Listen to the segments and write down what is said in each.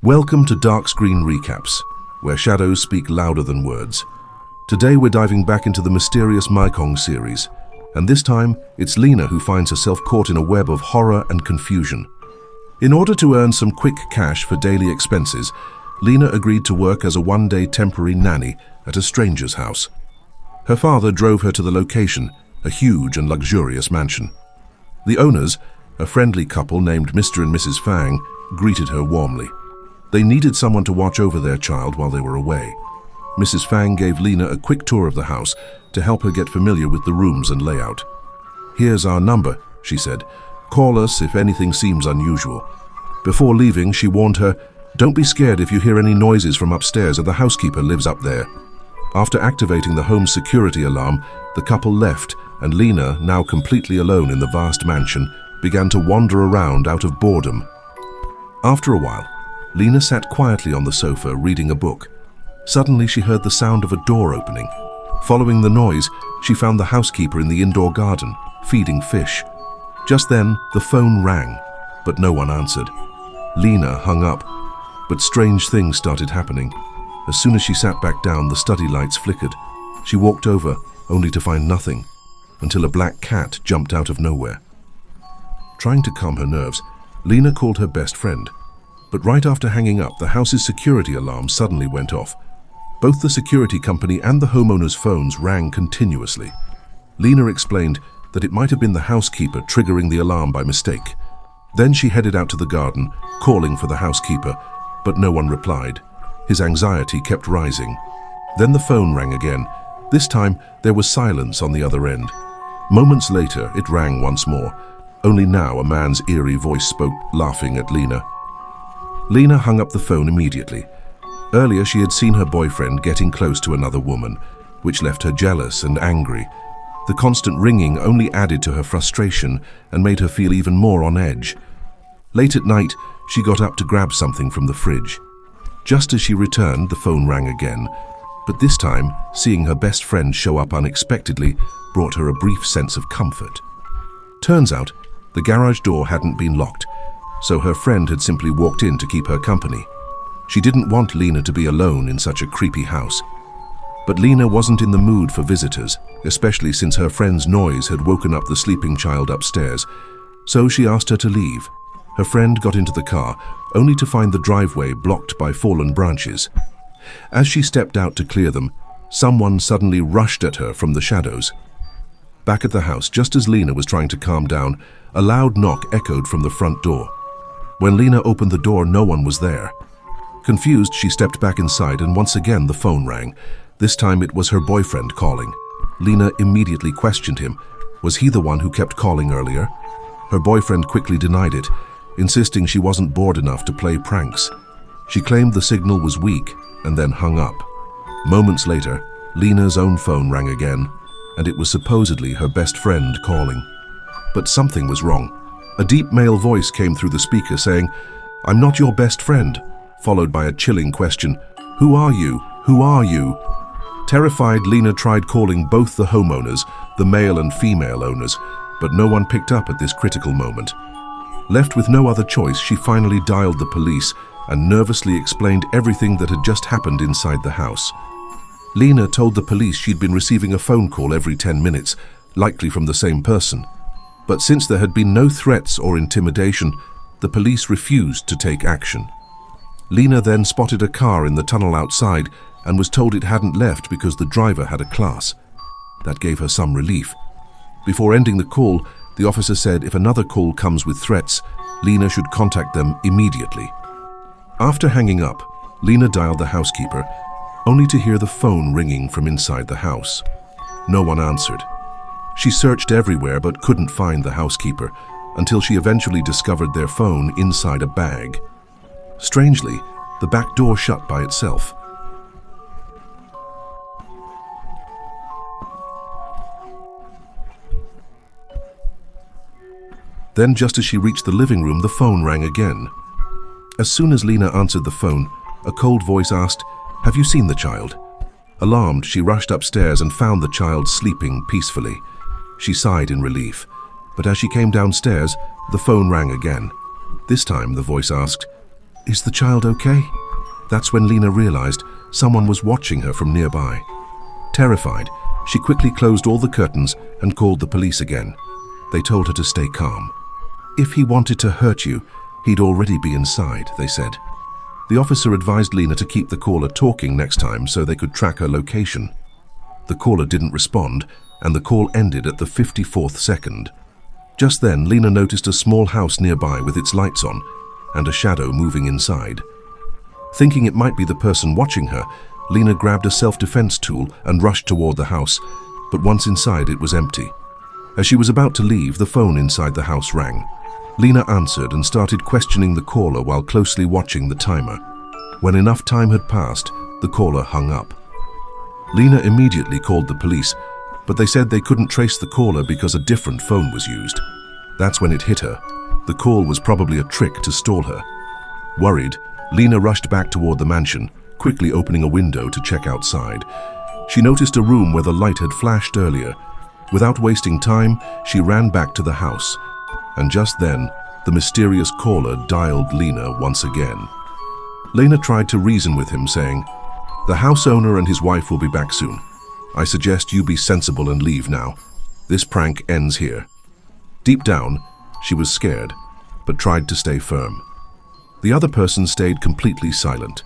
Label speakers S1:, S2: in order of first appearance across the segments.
S1: Welcome to Dark Screen Recaps, where shadows speak louder than words. Today we're diving back into the mysterious Maikong series, and this time it's Lena who finds herself caught in a web of horror and confusion. In order to earn some quick cash for daily expenses, Lena agreed to work as a one-day temporary nanny at a stranger's house. Her father drove her to the location, a huge and luxurious mansion. The owners, a friendly couple named Mr. and Mrs. Fang, greeted her warmly. They needed someone to watch over their child while they were away. Mrs. Fang gave Lena a quick tour of the house to help her get familiar with the rooms and layout. "Here's our number," she said. "Call us if anything seems unusual." Before leaving, she warned her, "Don't be scared if you hear any noises from upstairs, or the housekeeper lives up there." After activating the home security alarm, the couple left, and Lena, now completely alone in the vast mansion, began to wander around out of boredom. After a while, Lena sat quietly on the sofa reading a book. Suddenly she heard the sound of a door opening. Following the noise, she found the housekeeper in the indoor garden, feeding fish. Just then, the phone rang, but no one answered. Lena hung up, but strange things started happening. As soon as she sat back down, the study lights flickered. She walked over, only to find nothing, until a black cat jumped out of nowhere. Trying to calm her nerves, Lena called her best friend. But right after hanging up, the house's security alarm suddenly went off. Both the security company and the homeowner's phones rang continuously. Lena explained that it might have been the housekeeper triggering the alarm by mistake. Then she headed out to the garden, calling for the housekeeper, but no one replied. His anxiety kept rising. Then the phone rang again. This time, there was silence on the other end. Moments later, it rang once more. Only now a man's eerie voice spoke, laughing at Lena. Lena hung up the phone immediately. Earlier, she had seen her boyfriend getting close to another woman, which left her jealous and angry. The constant ringing only added to her frustration and made her feel even more on edge. Late at night, she got up to grab something from the fridge. Just as she returned, the phone rang again, but this time, seeing her best friend show up unexpectedly brought her a brief sense of comfort. Turns out, the garage door hadn't been locked, so her friend had simply walked in to keep her company. She didn't want Lena to be alone in such a creepy house. But Lena wasn't in the mood for visitors, especially since her friend's noise had woken up the sleeping child upstairs, so she asked her to leave. Her friend got into the car, only to find the driveway blocked by fallen branches. As she stepped out to clear them, someone suddenly rushed at her from the shadows. Back at the house, just as Lena was trying to calm down, a loud knock echoed from the front door. When Lena opened the door, no one was there. Confused, she stepped back inside, and once again the phone rang. This time it was her boyfriend calling. Lena immediately questioned him. Was he the one who kept calling earlier? Her boyfriend quickly denied it, insisting she wasn't bored enough to play pranks. She claimed the signal was weak and then hung up. Moments later, Lena's own phone rang again, and it was supposedly her best friend calling. But something was wrong. A deep male voice came through the speaker saying, "I'm not your best friend," followed by a chilling question, "Who are you? Who are you?" Terrified, Lena tried calling both the homeowners, the male and female owners, but no one picked up at this critical moment. Left with no other choice, she finally dialed the police and nervously explained everything that had just happened inside the house. Lena told the police she'd been receiving a phone call every 10 minutes, likely from the same person. But since there had been no threats or intimidation, the police refused to take action. Lena then spotted a car in the tunnel outside and was told it hadn't left because the driver had a class. That gave her some relief. Before ending the call, the officer said if another call comes with threats, Lena should contact them immediately. After hanging up, Lena dialed the housekeeper, only to hear the phone ringing from inside the house. No one answered. She searched everywhere but couldn't find the housekeeper until she eventually discovered their phone inside a bag. Strangely, the back door shut by itself. Then, just as she reached the living room, the phone rang again. As soon as Lena answered the phone, a cold voice asked, "Have you seen the child?" Alarmed, she rushed upstairs and found the child sleeping peacefully. She sighed in relief, but as she came downstairs, the phone rang again. This time the voice asked, Is the child okay?" That's when Lena realized someone was watching her from nearby. Terrified, she quickly closed all the curtains and called the police again. They told her to stay calm. "If he wanted to hurt you, he'd already be inside," they said. The officer advised Lena to keep the caller talking next time so they could track her location. The caller didn't respond, and the call ended at the 54th second. Just then, Lena noticed a small house nearby with its lights on and a shadow moving inside. Thinking it might be the person watching her, Lena grabbed a self-defense tool and rushed toward the house, but once inside it was empty. As she was about to leave, the phone inside the house rang. Lena answered and started questioning the caller while closely watching the timer. When enough time had passed, the caller hung up. Lena immediately called the police, but they said they couldn't trace the caller because a different phone was used. That's when it hit her. The call was probably a trick to stall her. Worried, Lena rushed back toward the mansion, quickly opening a window to check outside. She noticed a room where the light had flashed earlier. Without wasting time, she ran back to the house. And just then, the mysterious caller dialed Lena once again. Lena tried to reason with him, saying, "The house owner and his wife will be back soon. I suggest you be sensible and leave now. This prank ends here." Deep down, she was scared, but tried to stay firm. The other person stayed completely silent.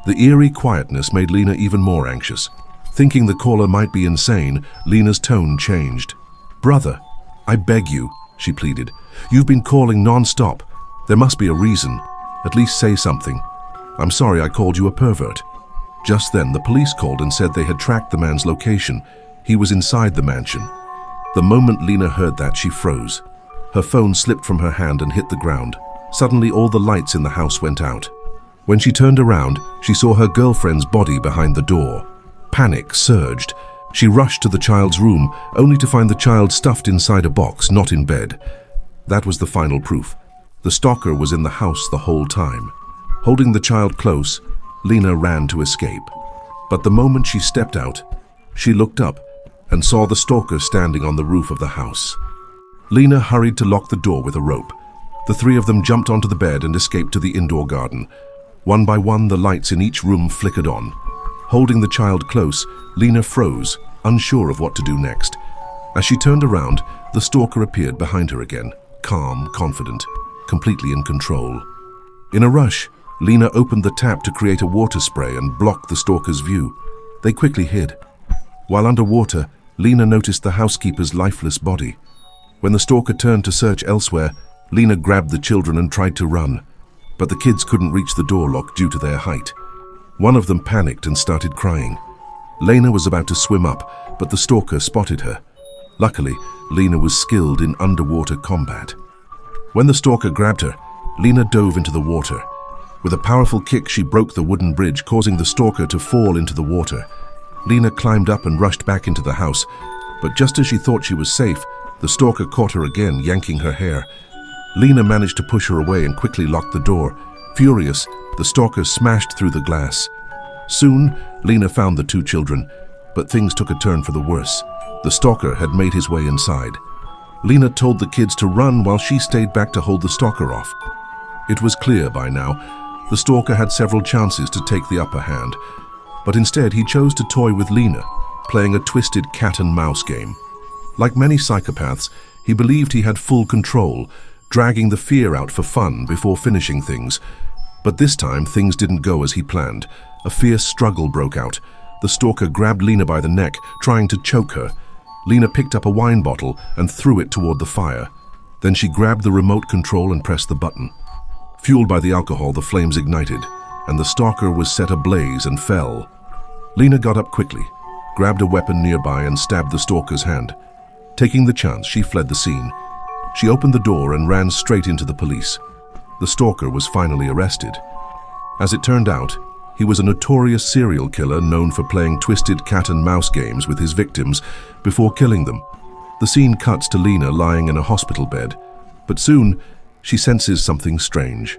S1: The eerie quietness made Lena even more anxious. Thinking the caller might be insane, Lena's tone changed. "Brother, I beg you," she pleaded. "You've been calling non-stop. There must be a reason. At least say something. I'm sorry I called you a pervert." Just then, the police called and said they had tracked the man's location. He was inside the mansion. The moment Lena heard that, she froze. Her phone slipped from her hand and hit the ground. Suddenly, all the lights in the house went out. When she turned around, she saw her girlfriend's body behind the door. Panic surged. She rushed to the child's room, only to find the child stuffed inside a box, not in bed. That was the final proof. The stalker was in the house the whole time. Holding the child close, Lena ran to escape. But the moment she stepped out, she looked up and saw the stalker standing on the roof of the house. Lena hurried to lock the door with a rope. The three of them jumped onto the bed and escaped to the indoor garden. One by one, the lights in each room flickered on. Holding the child close, Lena froze, unsure of what to do next. As she turned around, the stalker appeared behind her again, calm, confident, completely in control. In a rush, Lena opened the tap to create a water spray and block the stalker's view. They quickly hid. While underwater, Lena noticed the housekeeper's lifeless body. When the stalker turned to search elsewhere, Lena grabbed the children and tried to run. But the kids couldn't reach the door lock due to their height. One of them panicked and started crying. Lena was about to swim up, but the stalker spotted her. Luckily, Lena was skilled in underwater combat. When the stalker grabbed her, Lena dove into the water. With a powerful kick, she broke the wooden bridge, causing the stalker to fall into the water. Lena climbed up and rushed back into the house, but just as she thought she was safe, the stalker caught her again, yanking her hair. Lena managed to push her away and quickly locked the door. Furious, the stalker smashed through the glass. Soon, Lena found the two children, but things took a turn for the worse. The stalker had made his way inside. Lena told the kids to run while she stayed back to hold the stalker off. It was clear by now, the stalker had several chances to take the upper hand, but instead he chose to toy with Lena, playing a twisted cat-and-mouse game. Like many psychopaths, he believed he had full control, dragging the fear out for fun before finishing things. But this time, things didn't go as he planned. A fierce struggle broke out. The stalker grabbed Lena by the neck, trying to choke her. Lena picked up a wine bottle and threw it toward the fire. Then she grabbed the remote control and pressed the button. Fueled by the alcohol, the flames ignited, and the stalker was set ablaze and fell. Lena got up quickly, grabbed a weapon nearby and stabbed the stalker's hand. Taking the chance, she fled the scene. She opened the door and ran straight into the police. The stalker was finally arrested. As it turned out, he was a notorious serial killer known for playing twisted cat-and-mouse games with his victims before killing them. The scene cuts to Lena lying in a hospital bed, but soon she senses something strange.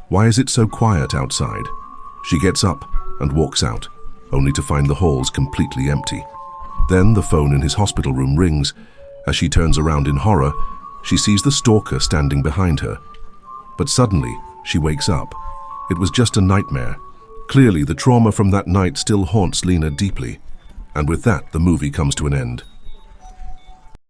S1: Why is it so quiet outside? She gets up and walks out, only to find the halls completely empty. Then the phone in his hospital room rings. As she turns around in horror, she sees the stalker standing behind her. But suddenly, she wakes up. It was just a nightmare. Clearly, the trauma from that night still haunts Lena deeply. And with that, the movie comes to an end.